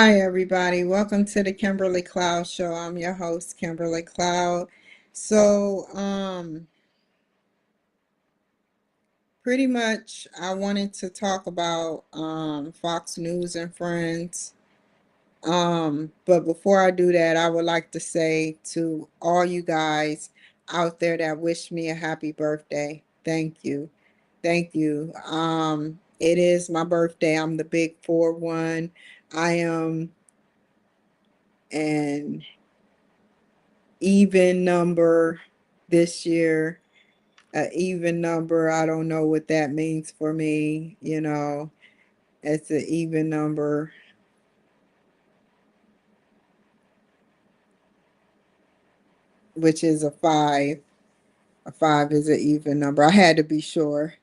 Hi, everybody. Welcome to the Kimberly Cloud Show. I'm your host, Kimberly Cloud. So, pretty much, I wanted to talk about Fox News and Friends. But before I do that, I would like to say to all you guys out there that wish me a happy birthday, thank you. Thank you. It is my birthday. I'm the big 4-1. I am an even number this year. An even number, I don't know what that means for me. It's an even number, which is a five. A five is an even number. I had to be sure.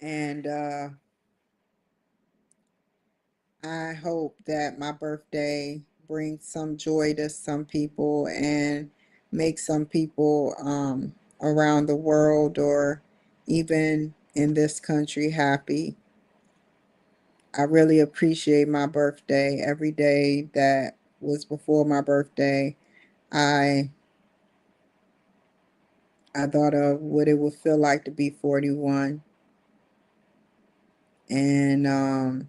And I hope that my birthday brings some joy to some people and make some people around the world or even in this country happy. I really appreciate my birthday. Every day that was before my birthday, I I thought of what it would feel like to be 41, and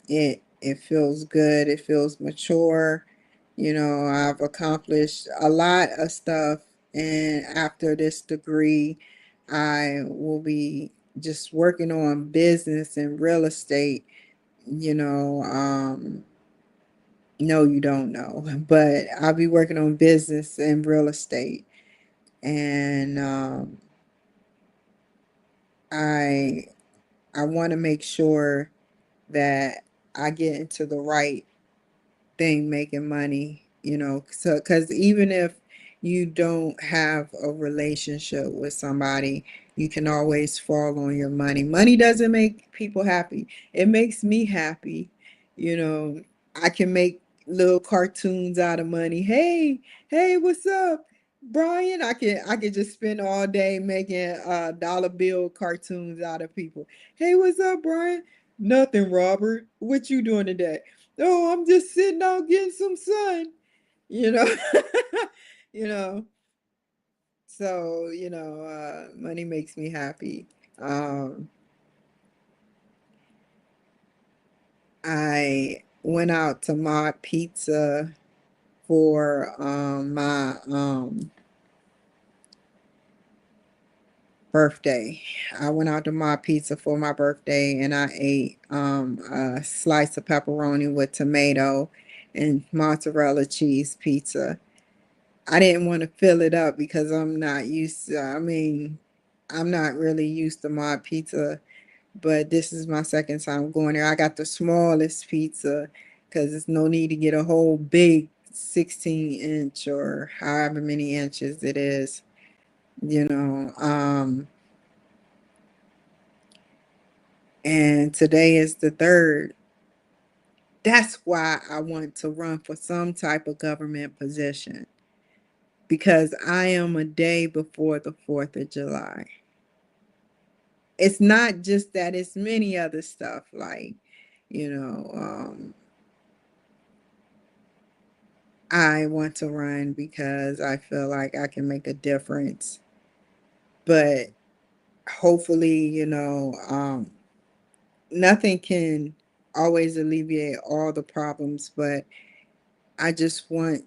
it feels good. It feels mature. I've accomplished a lot of stuff, and after this degree, I will be just working on business and real estate. You know, No, you don't know, but I'll be working on business and real estate, and I I want to make sure that I get into the right thing making money, so because even if you don't have a relationship with somebody, you can always fall on your money. Money doesn't make people happy. It makes me happy. you know I can make little cartoons out of money. Hey, what's up, Brian? I can just spend all day making dollar bill cartoons out of people. Hey, what's up, Brian? Nothing, Robert. What you doing today? Oh, I'm just sitting out getting some sun, you know. you know. So, money makes me happy. Um, I went out to Mod Pizza for my birthday. I went out to Mod Pizza for my birthday and I ate a slice of pepperoni with tomato and mozzarella cheese pizza. I didn't want to fill it up because I'm not really used to mod pizza, but this is my second time going there. I got the smallest pizza because there's no need to get a whole big 16-inch or however many inches it is, you know. And today is the third. That's why I want to run for some type of government position because I am a day before the 4th of July. It's not just that, it's many other stuff like, you know, I want to run because I feel like I can make a difference. But hopefully, nothing can always alleviate all the problems, but I just want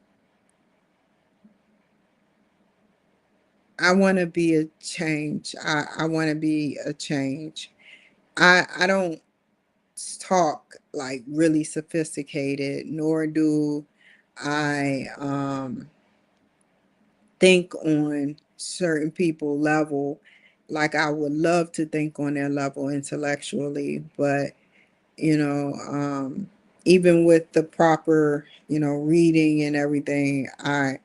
I want to be a change. I want to be a change. I don't talk like really sophisticated, nor do I think on certain people level like I would love to think on their level intellectually, but you know, even with the proper, reading and everything, I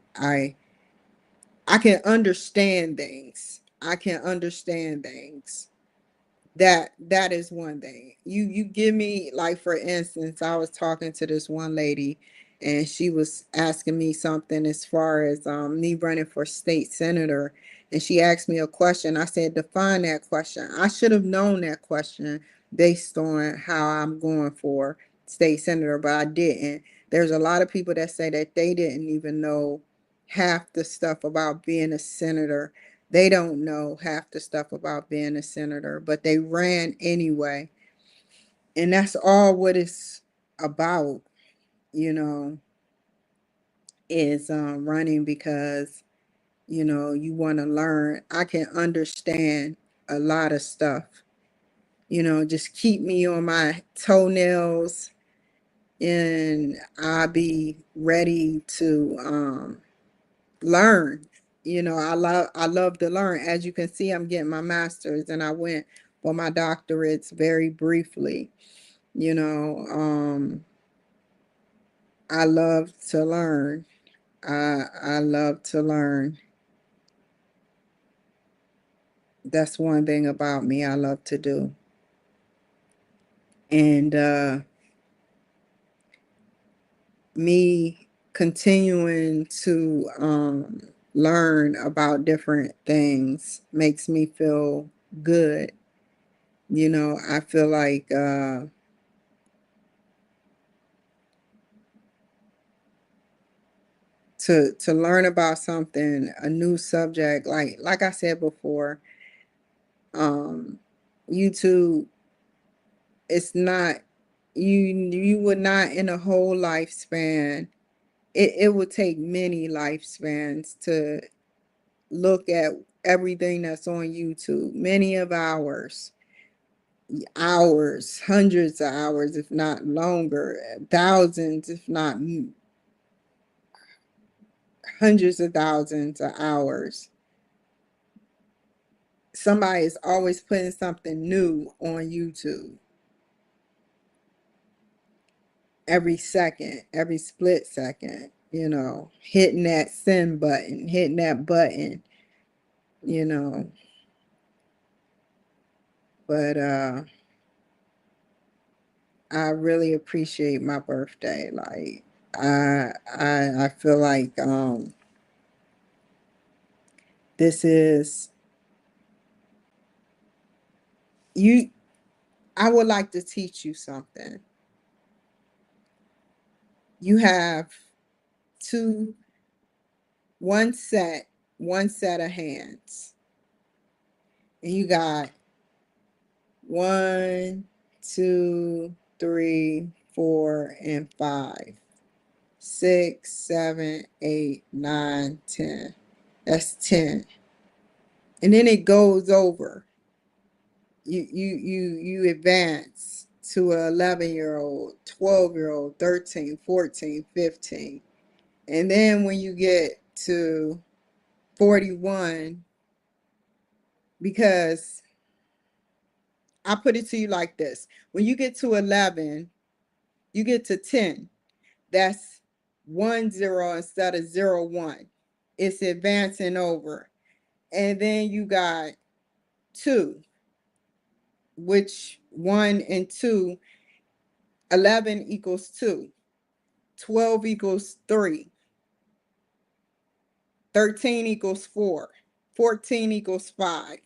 can understand things. I can understand things. That is one thing. You give me, like, for instance, I was talking to this one lady and she was asking me something as far as me running for state senator, and she asked me a question. I said, define that question. I should have known that question based on how I'm going for state senator, but I didn't. There's a lot of people that say that they didn't even know half the stuff about being a senator. They don't know half the stuff about being a senator, but they ran anyway. And that's all what it's about, you know, is running because, you want to learn. I can understand a lot of stuff, just keep me on my toenails and I'll be ready to learn. I love to learn. As you can see, I'm getting my master's and I went for my doctorates very briefly. You know, I love to learn. I love to learn. That's one thing about me I love to do. And me continuing to learn about different things makes me feel good. I feel like to learn about something, a new subject, like I said before, um, YouTube, it's not you would not in a whole lifespan. It would take many lifespans to look at everything that's on YouTube, many of hours, hundreds of hours, if not longer, thousands, if not hundreds of thousands of hours. Somebody is always putting something new on YouTube every second, every split second, hitting that send button, hitting that button, you know. But I really appreciate my birthday. Like I feel like this is you I would like to teach you something. You have two one set one set of hands. And you got one, two, three, four, and five, six, seven, eight, nine, 10. That's 10. And then it goes over. You advance to an 11-year-old, 12-year-old, 13, 14, 15. And then when you get to 41, because I put it to you like this. When you get to 11, you get to 10. That's 1 0 instead of 0 1. It's advancing over. And then you got 2, which 1 and 2, 11 equals 2, 12 equals 3, 13 equals 4, 14 equals 5,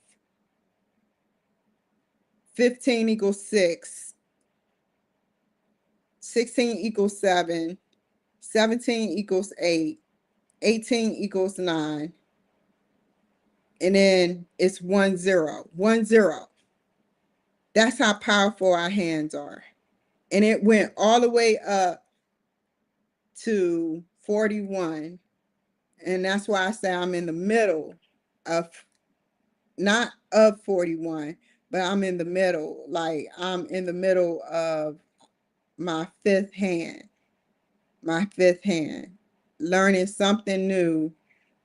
15 equals 6, 16 equals 7, 17 equals 8, 18 equals 9, and then it's 1 0. 1 0. That's how powerful our hands are. And it went all the way up to 41. And that's why I say I'm in the middle of, not of 41, but I'm in the middle. Like I'm in the middle of my fifth hand, learning something new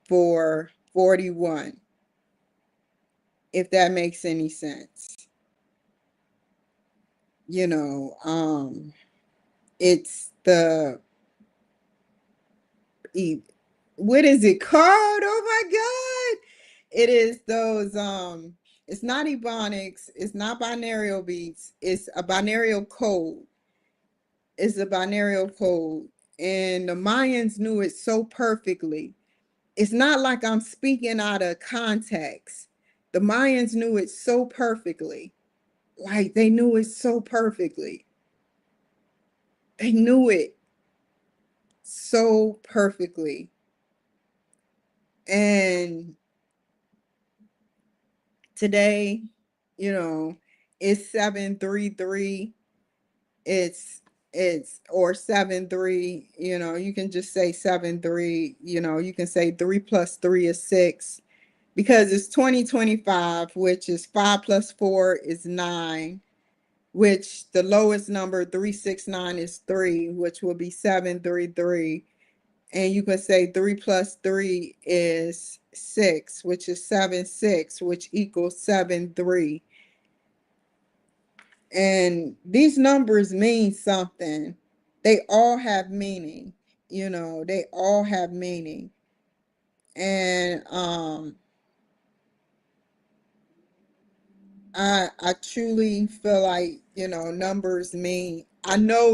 for 41, if that makes any sense. You know, it's the what is it called? Oh my God. It is those it's not ebonics, it's not binarial beats, it's a binarial code. It's a binarial code. And the Mayans knew it so perfectly. It's not like I'm speaking out of context. The Mayans knew it so perfectly. Like they knew it so perfectly. They knew it so perfectly. And today, you know, it's 733. It's or 7 3, you can just say 7 3, you can say 3 plus 3 is 6, because it's 2025, which is 5 plus 4 is 9, which the lowest number 369 is 3, which will be 733. And you can say 3 plus 3 is 6, which is 7 6, which equals 7 3. And these numbers mean something. They all have meaning, they all have meaning. And I truly feel like, I know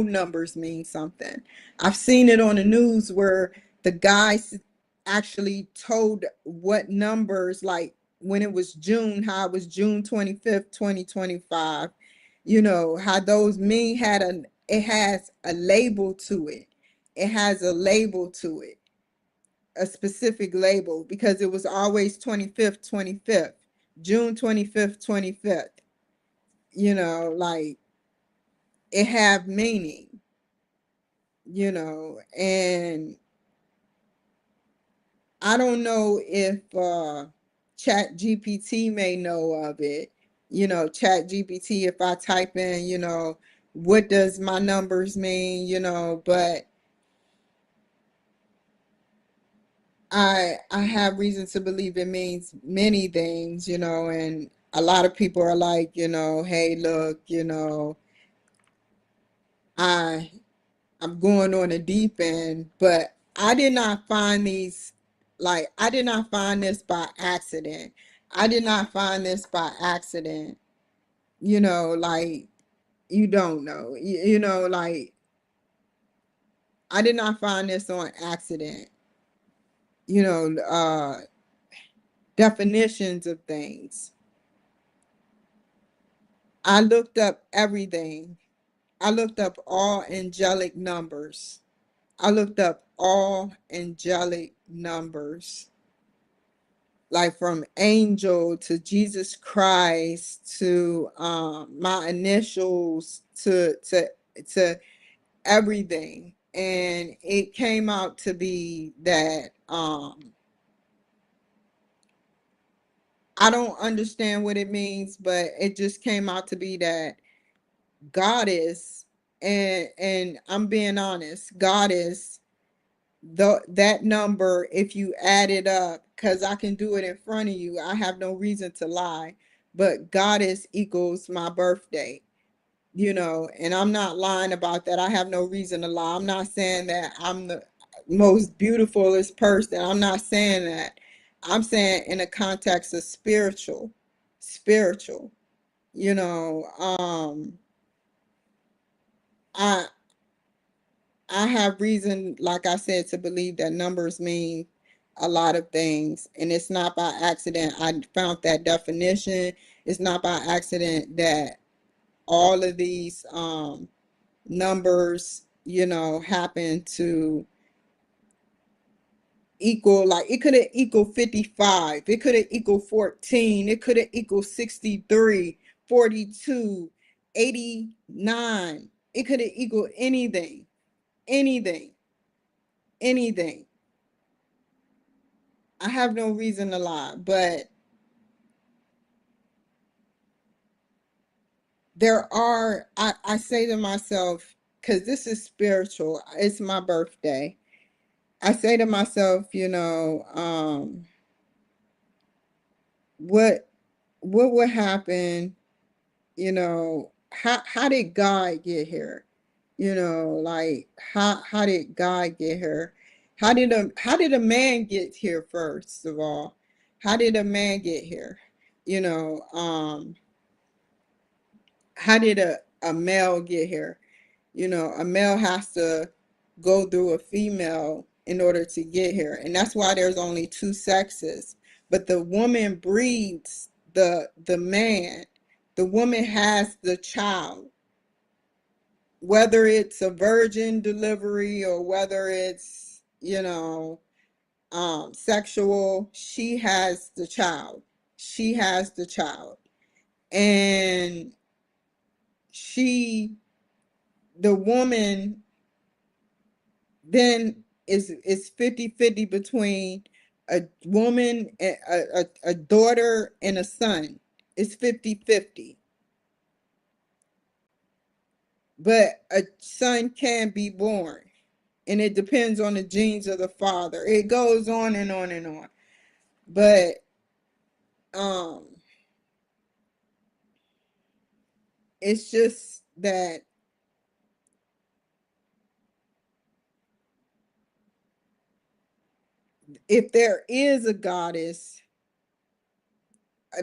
numbers mean something. I've seen it on the news where the guys actually told what numbers, like when it was June, how it was June 25th, 2025, how those mean it has a label to it. It has a label to it, a specific label, because it was always 25th, 25th, June 25th, 25th. Like it have meaning, and I don't know if Chat GPT may know of it. Chat GPT, if I type in, what does my numbers mean, but I have reason to believe it means many things, and a lot of people are like, hey, look, I I'm going on a deep end, but I did not find these, like, I did not find this by accident. I did not find this by accident. Like, you don't know. Like, I did not find this on accident. You know, uh, Definitions of things. I looked up everything. I looked up all angelic numbers. I looked up all angelic numbers, like from angel to Jesus Christ to my initials to everything. And it came out to be that I don't understand what it means, but it just came out to be that goddess, and I'm being honest, goddess, that number, if you add it up, because I can do it in front of you, I have no reason to lie, but goddess equals my birthday, and I'm not lying about that. I have no reason to lie. I'm not saying that I'm the most beautifulest person. I'm not saying that. I'm saying in the context of spiritual, you know um I I have reason, like I said, to believe that numbers mean a lot of things, and it's not by accident I found that definition. It's not by accident that all of these numbers, happen to equal. Like it could have equaled 55, it could have equaled 14, it could have equaled 63, 42, 89. It could have equaled anything, anything, anything. I have no reason to lie, but I say to myself, because this is spiritual, it's my birthday. I say to myself, what what would happen, how did God get here? Like how did God get here? How did a man get here, first of all? How did a man get here? You know, how did a male get here? A male has to go through a female in order to get here. And that's why there's only two sexes. But the woman breeds the man. the woman has the child, whether it's a virgin delivery or whether it's, sexual, she has the child. She has the child. And she, the woman then is 50-50 between a woman, a daughter and a son. It's 50-50. But a son can be born, and it depends on the genes of the father. It goes on and on and on. But um it's just that if there is a goddess,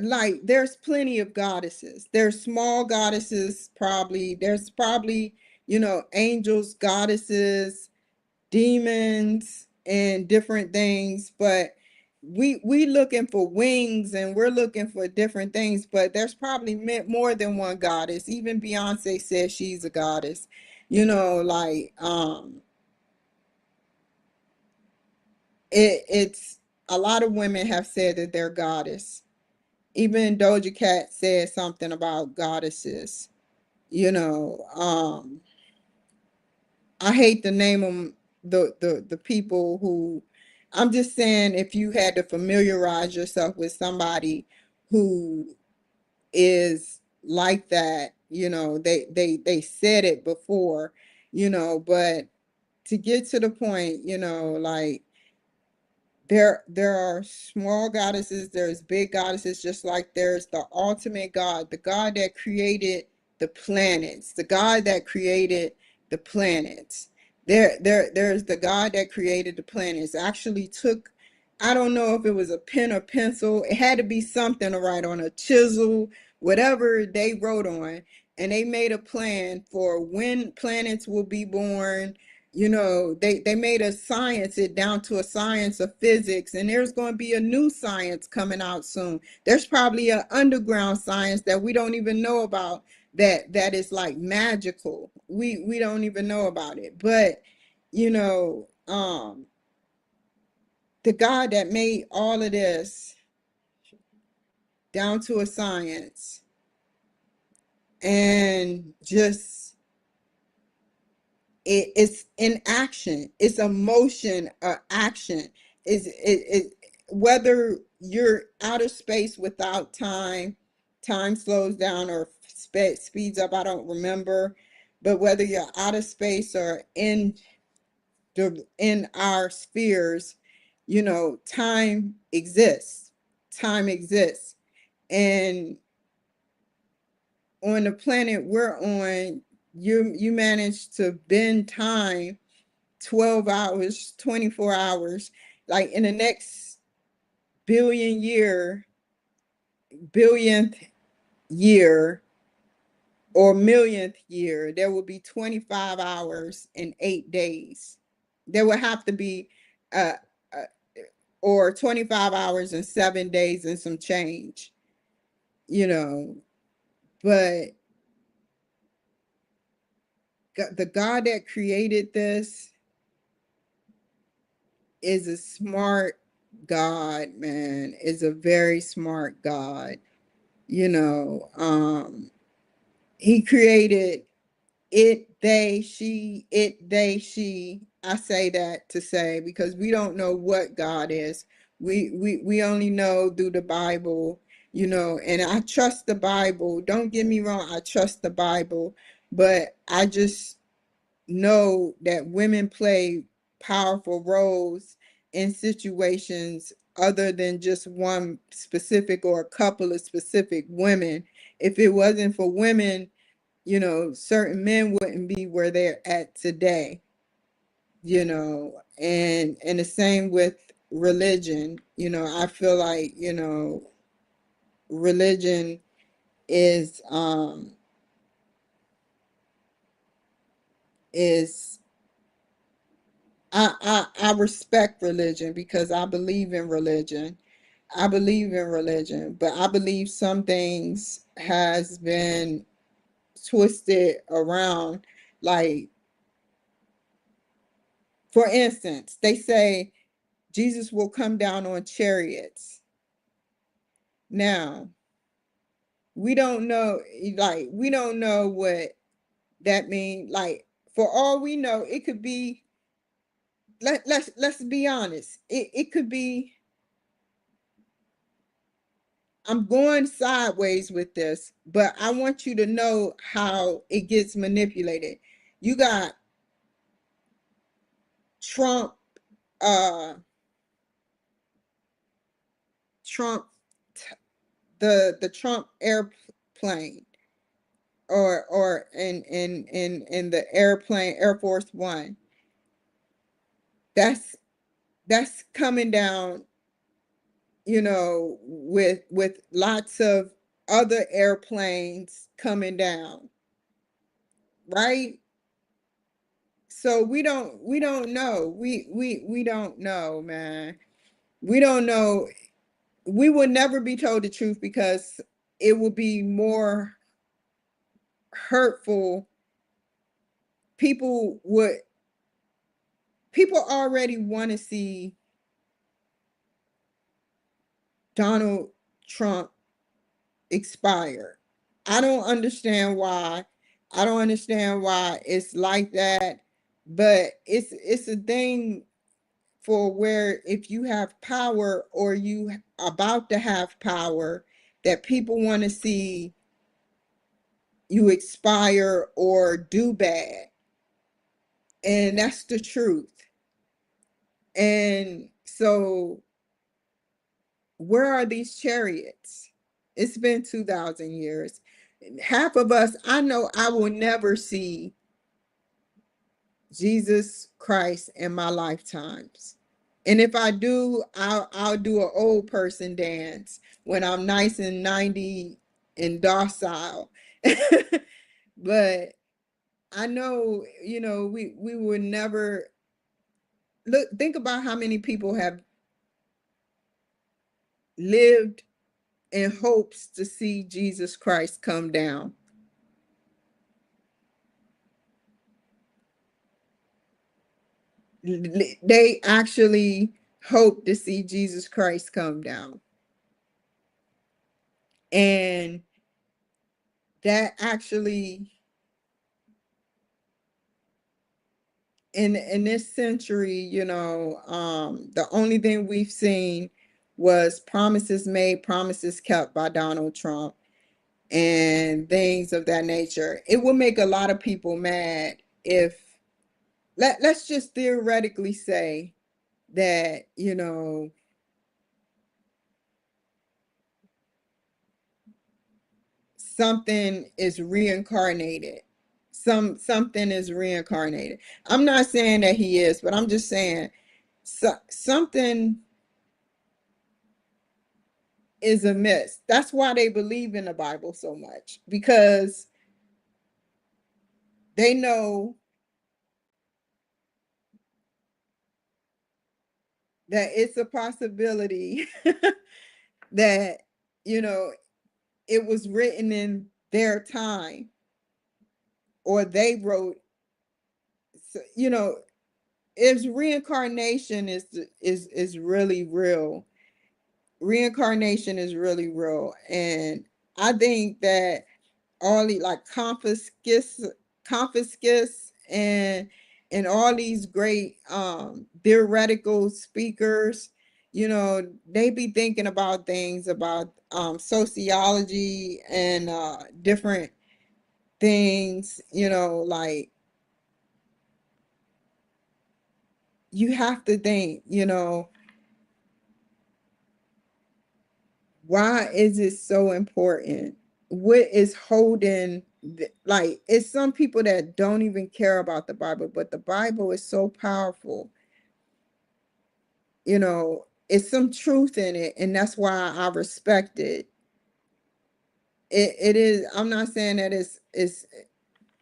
like there's plenty of goddesses. There's small goddesses, probably. There's probably, angels, goddesses, demons, and different things. But we looking for wings, and we're looking for different things, but there's probably more than one goddess. Even Beyonce says she's a goddess. Like it's a lot of women have said that they're goddess. Even Doja Cat said something about goddesses. You know, I hate to name them, the people who. I'm just saying, if you had to familiarize yourself with somebody who is like that, they said it before, but to get to the point, like there are small goddesses, there's big goddesses, just like there's the ultimate God, the God that created the planets, the God that created the planets. There's the God that created the planets. Actually took, I don't know if it was a pen or pencil, it had to be something to write on, a chisel, whatever they wrote on, and they made a plan for when planets will be born. They made a science, it down to a science of physics, and there's going to be a new science coming out soon. There's probably an underground science that we don't even know about, that is like magical. We don't even know about it. But the God that made all of this down to a science, and just it's in action, it's a motion or action, whether you're out of space without time, time slows down or speeds up, I don't remember, but whether you're out of space or in our spheres, time exists. Time exists. And on the planet we're on, you manage to bend time 12 hours, 24 hours. Like in the next billionth year or millionth year, there will be 25 hours and 8 days. There will have to be, uh, uh, or 25 hours and 7 days and some change, you know. But the God that created this is a smart God, man. Is a very smart God. He created it, they, she, it, they, she. I say that to say, because we don't know what God is. We only know through the Bible, and I trust the Bible. Don't get me wrong, I trust the Bible, but I just know that women play powerful roles in situations other than just one specific or a couple of specific women. If it wasn't for women, certain men wouldn't be where they're at today, and the same with religion. I feel like, religion is is I respect religion because I believe in religion, I believe in religion, but I believe some things has been twisted around. Like, for instance, they say Jesus will come down on chariots. Now, we don't know, like, we don't know what that means. Like, for all we know, it could be, let's be honest. It could be, I'm going sideways with this, but I want you to know how it gets manipulated. You got Trump, uh Trump, the Trump airplane, or in the airplane, Air Force One. That's that's coming down, with lots of other airplanes coming down, right? So we don't know. We don't know, man. We don't know. We will never be told the truth because it will be more hurtful. People would people already want to see Donald Trump expire. I don't understand why. I don't understand why it's like that, but it's a thing for where if you have power or you about to have power, that people want to see you expire or do bad. And that's the truth. And so where are these chariots? It's been 2,000 years. Half of us, I know I will never see Jesus Christ in my lifetimes. And if I do, I'll do an old person dance when I'm nice and 90 and docile. But I know, we would never look. Think about how many people have lived in hopes to see Jesus Christ come down. They actually hope to see Jesus Christ come down. And that actually, in this century, the only thing we've seen was promises made, promises kept by Donald Trump, and things of that nature. It will make a lot of people mad if let's just theoretically say that, something is reincarnated. Something is reincarnated. I'm not saying that he is, but I'm just saying something is amiss. That's why they believe in the Bible so much, because they know that it's a possibility that, you know, it was written in their time, or they wrote, you know, is reincarnation is really real. Reincarnation is really real. And I think that all the like confiscus and all these great theoretical speakers, they be thinking about things about sociology and different things, like you have to think, why is it so important? What is holding like, it's some people that don't even care about the Bible, but the Bible is so powerful. It's some truth in it, and that's why I respect it. It is, I'm not saying that it's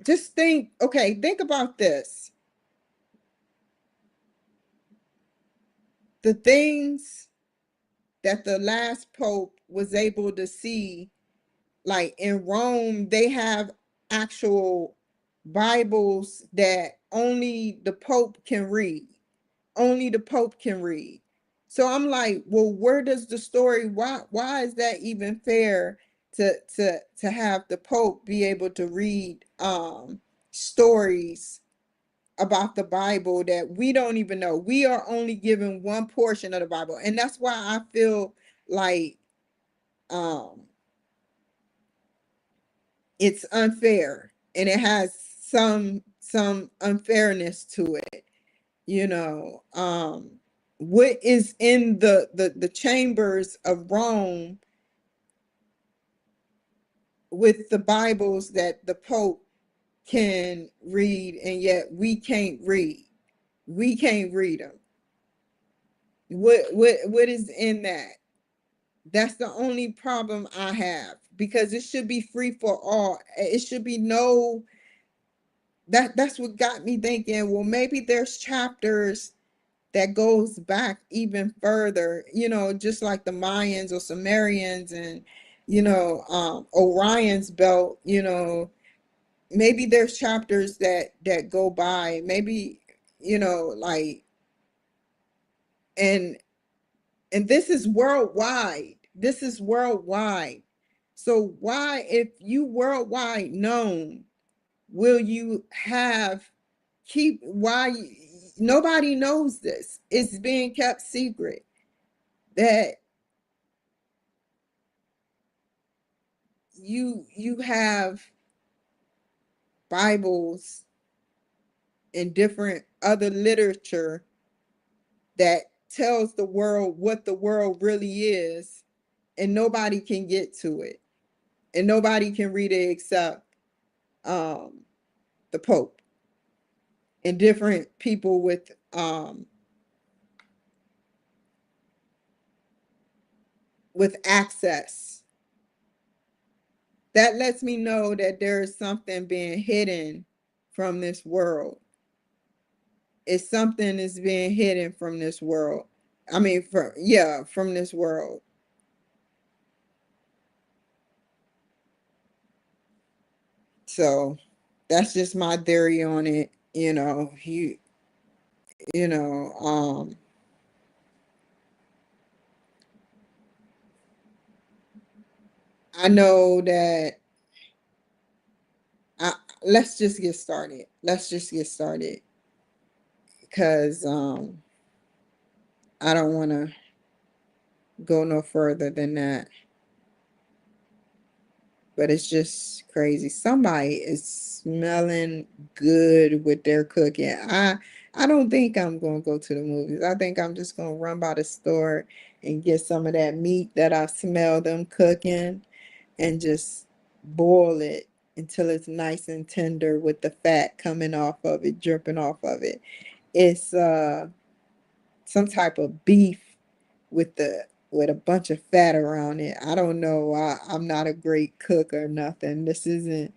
just think about this. The things that the last pope was able to see, like in Rome, they have actual Bibles that only the Pope can read. Only the Pope can read. So I'm like, well, where does the story, why is that even fair to have the Pope be able to read stories about the Bible that we don't even know? We are only given one portion of the Bible. And that's why I feel like um it's unfair, and it has some unfairness to it, you know. What is in the chambers of Rome with the Bibles that the Pope can read, and yet we can't read them. What is in that? That's the only problem I have, because it should be free for all. It should be no, that's what got me thinking, well, maybe there's chapters that goes back even further, just like the Mayans or Sumerians, and Orion's belt. Maybe there's chapters that go by, maybe, like, and this is worldwide. This is worldwide. So why, if you worldwide known, will you have keep why nobody knows this? It's being kept secret that you have Bibles and different other literature that tells the world what the world really is, and nobody can get to it, and nobody can read it except um the Pope and different people with access. That lets me know that there is something being hidden from this world. It's something is being hidden from this world. I mean, from this world. So that's just my theory on it. You know, I know that I, let's just get started. Let's just get started, because I don't want to go no further than that. But it's just crazy. Somebody is smelling good with their cooking. I don't think I'm gonna go to the movies. I think I'm just gonna run by the store and get some of that meat that I smell them cooking, and just boil it until it's nice and tender with the fat coming off of it, dripping off of it. It's some type of beef with a bunch of fat around it. I don't know. I'm not a great cook or nothing. This isn't,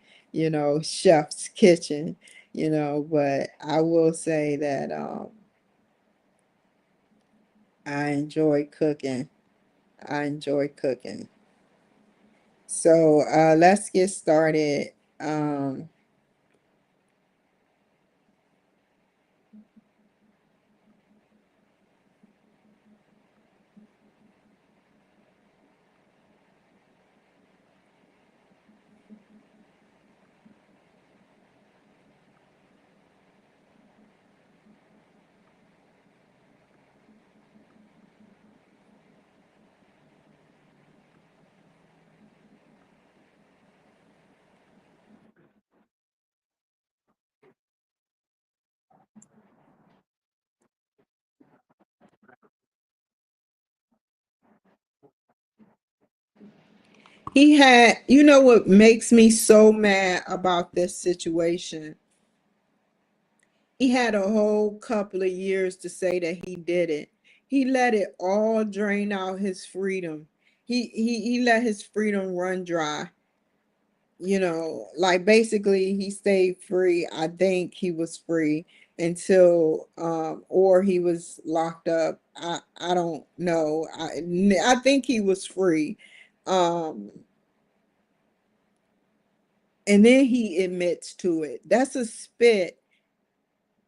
chef's kitchen, but I will say that I enjoy cooking. I enjoy cooking. So let's get started. Um, you know what makes me so mad about this situation? He had a whole couple of years to say that he did it. He let it all drain out his freedom. He let his freedom run dry. Like basically he stayed free. I think he was free. until or he was locked up. I don't know. I think he was free. Um and then he admits to it. That's a spit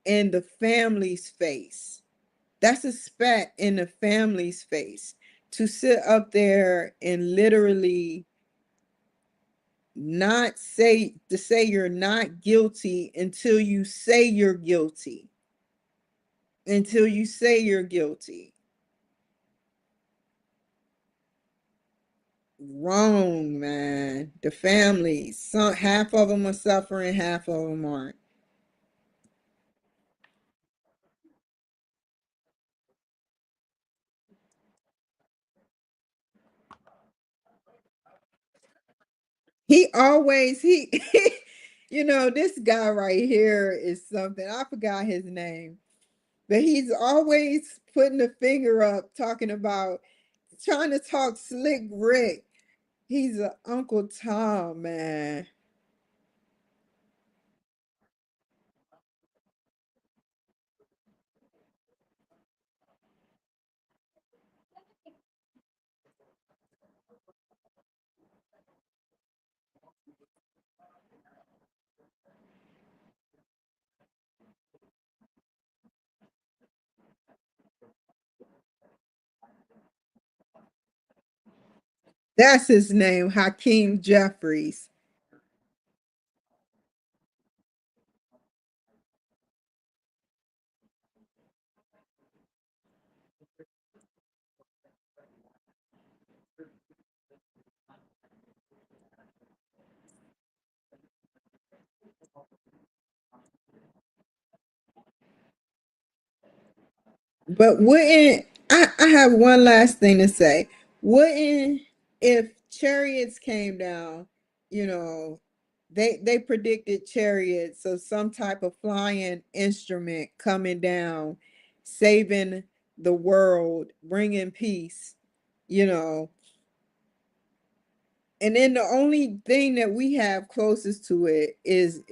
in the family's face. That's a spat in the family's face to sit up there and literally not say to say you're not guilty until you say you're guilty. Until you say you're guilty. Wrong, man. The families, some half of them are suffering, half of them aren't. He always he this guy right here is something. I forgot his name, but he's always putting the finger up, talking about trying to talk slick Rick. He's a Uncle Tom, man. That's his name, Hakeem Jeffries. But wouldn't I have one last thing to say. Wouldn't if chariots came down, you know, they predicted chariots, so some type of flying instrument coming down, saving the world, bringing peace, you know. And then the only thing that we have closest to it is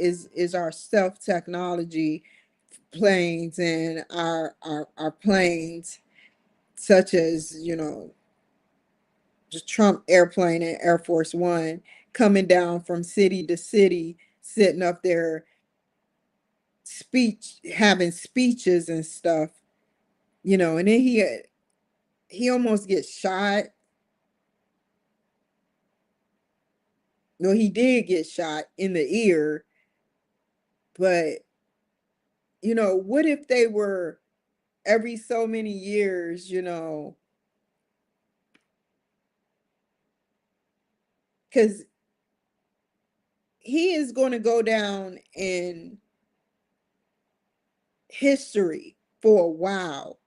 our stealth technology planes and our planes such as the Trump airplane and Air Force One coming down from city to city, sitting up there having speeches and stuff, and then he almost gets shot. No, he did get shot in the ear, but what if they were every so many years, because he is going to go down in history for a while,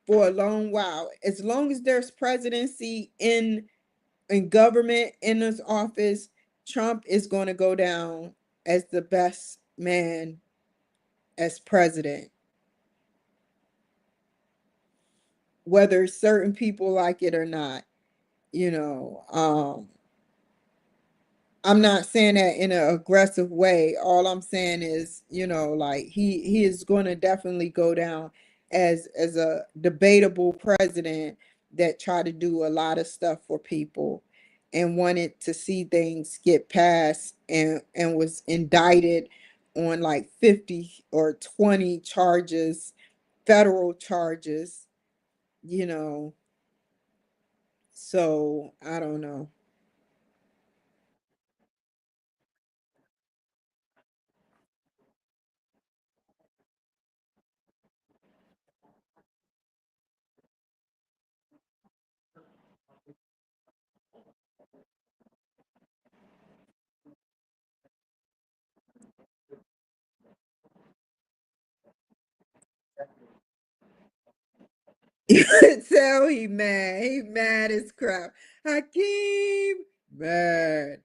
for a long while. As long as there's presidency in government in this office, Trump is going to go down as the best man as president, whether certain people like it or not. You know, I'm not saying that in an aggressive way. All I'm saying is, like he is going to definitely go down as a debatable president that tried to do a lot of stuff for people and wanted to see things get passed and was indicted on like 50 or 20 charges, federal charges, you know. So, I don't know. You could tell he mad. He mad as crap. Hakeem mad.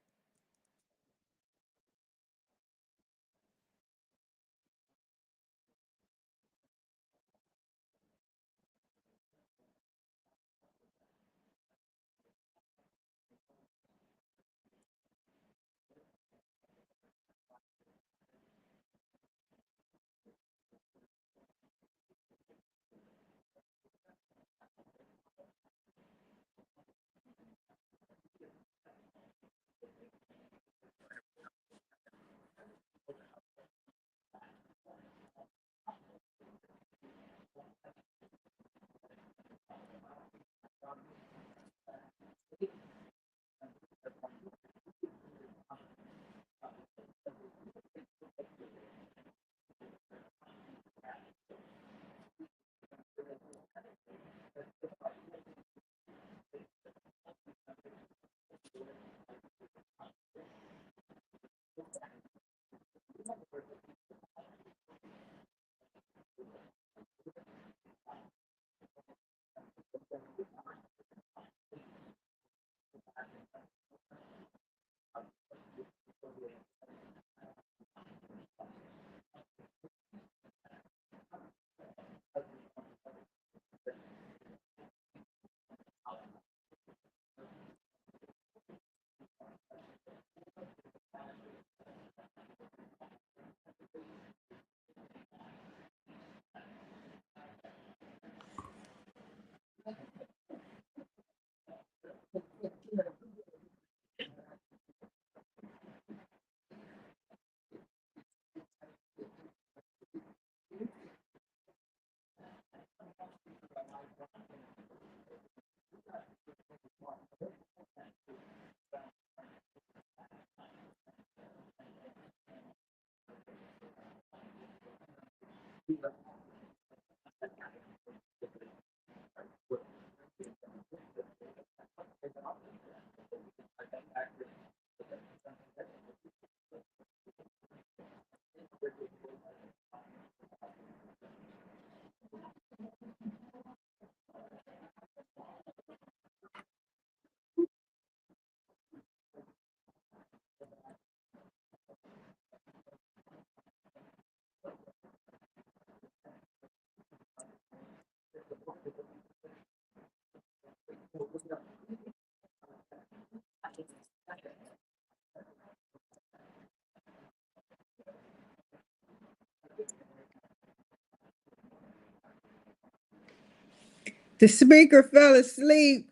The speaker fell asleep.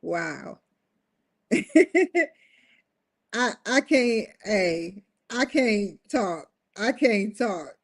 Wow. I can't, hey, I can't talk. I can't talk.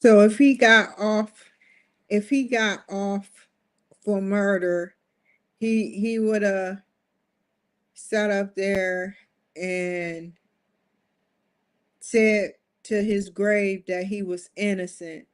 So if he got off for murder, he would have sat up there and said to his grave that he was innocent.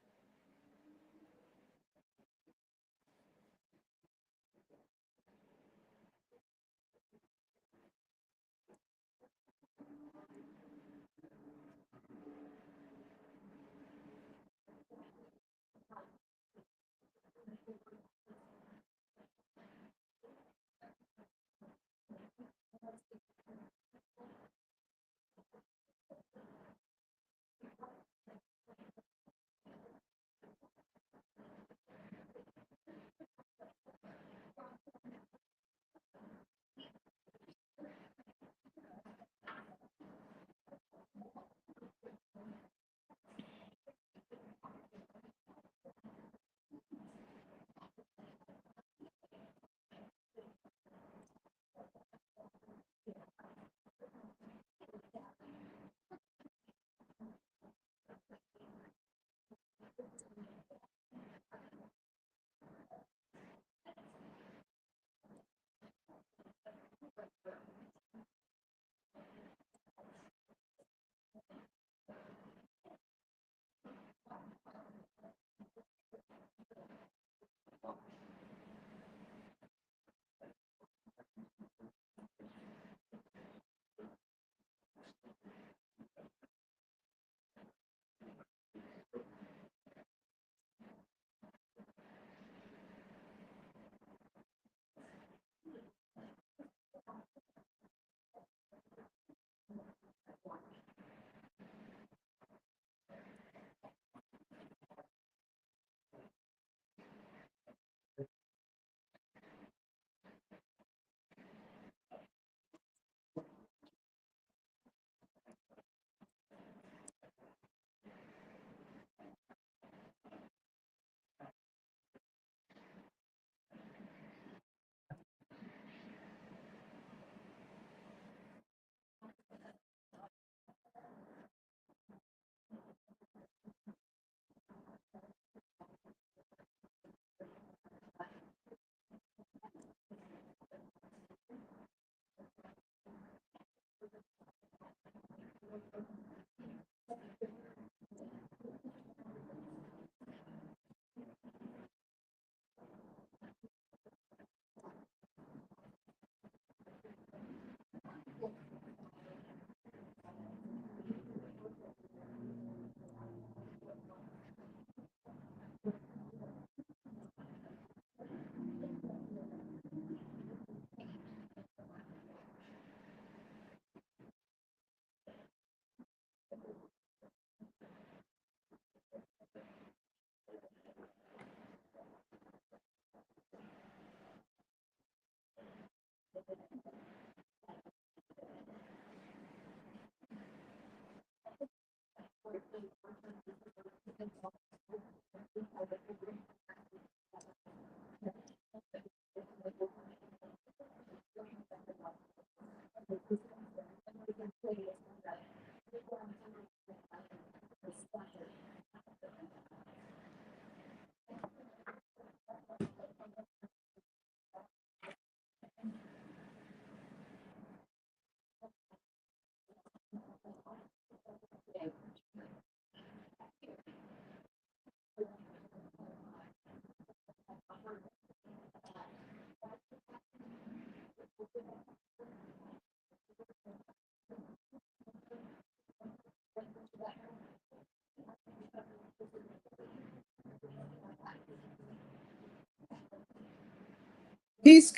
He's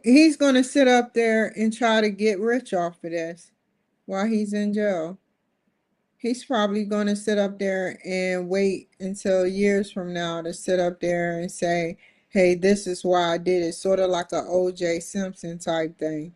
he's going to sit up there and try to get rich off of this while he's in jail. He's probably going to sit up there and wait until years from now to sit up there and say, hey, this is why I did it. Sort of like a OJ Simpson type thing.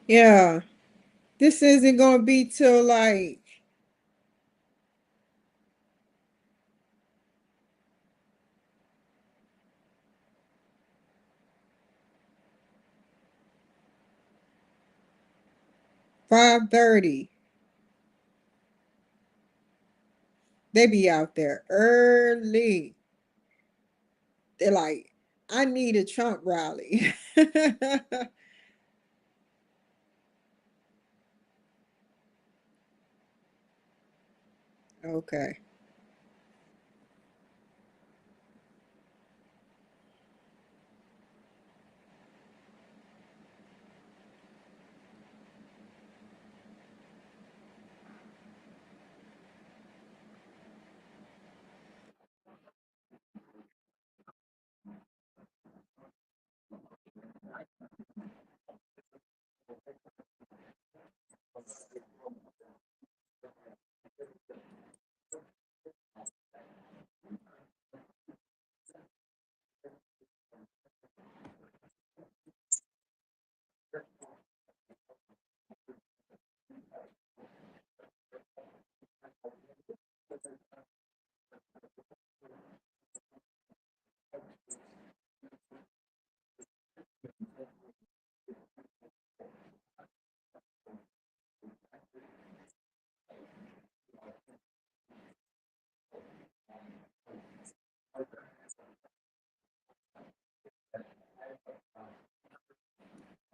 Yeah. This isn't gonna be till like 5:30. They be out there early. They're like, I need a Trump rally. Okay.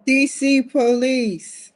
DC police.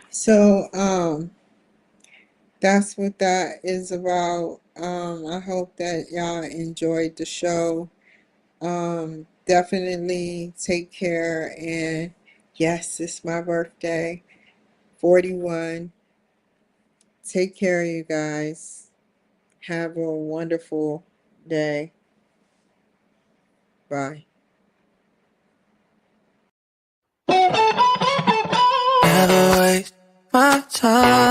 So, that's what that is about. I hope that y'all enjoyed the show. Definitely take care. And yes, it's my birthday, 41. Take care, you guys. Have a wonderful day. Bye. Never waste my time.